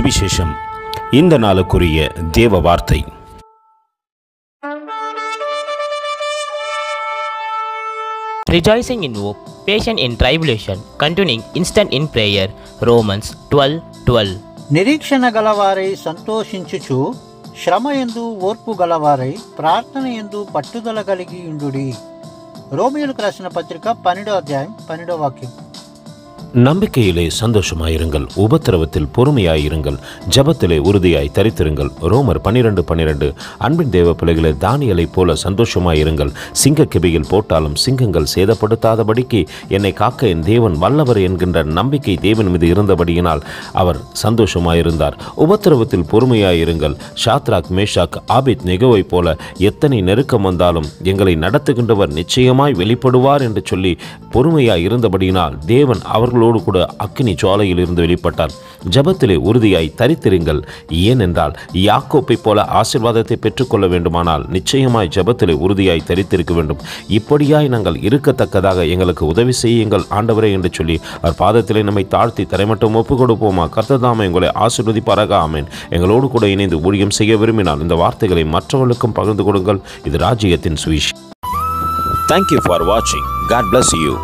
சுவிசேஷம். இந்த நாளுக்குரிய தேவ வார்த்தை. Rejoicing in hope, patient in tribulation, continuing instant in prayer. Romans 12:12. నిరీక్షణ గలవారై సంతోషించుచు, శ్రమయందు ఓర్పు గలవారై, ప్రార్థనయందు పట్టుదల కలిగి ఉండుడి. రోమియోలకు రాసిన పత్రిక 12వ అధ్యాయం 12వ వాక్యం. நம்பிக்கையிலே சந்தோஷமாயிருங்கள், உபத்திரவத்தில் பொறுமையாயிருங்கள், ஜபத்திலே உறுதியாய் தரித்திருங்கள். ரோமர் 12:12. அன்பின் தேவ பிள்ளைகளே, தானியலை போல சந்தோஷமாயிருங்கள். சிங்க கெபியில் போட்டாலும் சிங்கங்கள் சேதப்படுத்தாதபடிக்கு என்னை காக்க என் தேவன் வல்லவர் என்கின்ற நம்பிக்கை தேவன் மீது இருந்தபடியினால் அவர் சந்தோஷமாயிருந்தார். உபத்திரவத்தில் பொறுமையாயிருங்கள். ஷாத்ராக், மேஷாக், ஆபேத் நெகோவை போல எத்தனை நெருக்கம் வந்தாலும் எங்களை நடத்துகின்றவர் நிச்சயமாய் வெளிப்படுவார் என்று சொல்லி பொறுமையாய் இருந்தபடியினால் தேவன் அவர்களோடு கூட அக்கினி ஜுவாலையில் இருந்து வெளிப்பட்டார். ஜபத்திலே உறுதியாய் தரித்திருங்கள். ஏனென்றால் யாக்கோப்பை போல ஆசீர்வாதத்தை பெற்றுக்கொள்ள வேண்டுமானால் நிச்சயமாய் ஜபத்திலே உறுதியாய் தரித்திருக்க வேண்டும். இப்படியாய் நாங்கள் இருக்கத்தக்கதாக எங்களுக்கு உதவி செய்யுங்கள் ஆண்டவரே என்று சொல்லி அவர் பாதத்திலே நம்மை தாழ்த்தி தரைமட்டம் ஒப்பு கொடுப்போமா? கர்த்ததாமே உங்களை ஆசீர்வதிப்பாராக. ஆமென். எங்களோடு கூட இணைந்து ஊழியம் செய்ய விரும்பினால் இந்த வார்த்தைகளை மற்றவர்களுக்கும் பகிர்ந்து கொடுங்கள். இது ராஜ்யத்தின் சுவிசேஷம். Thank you for watching. God bless you.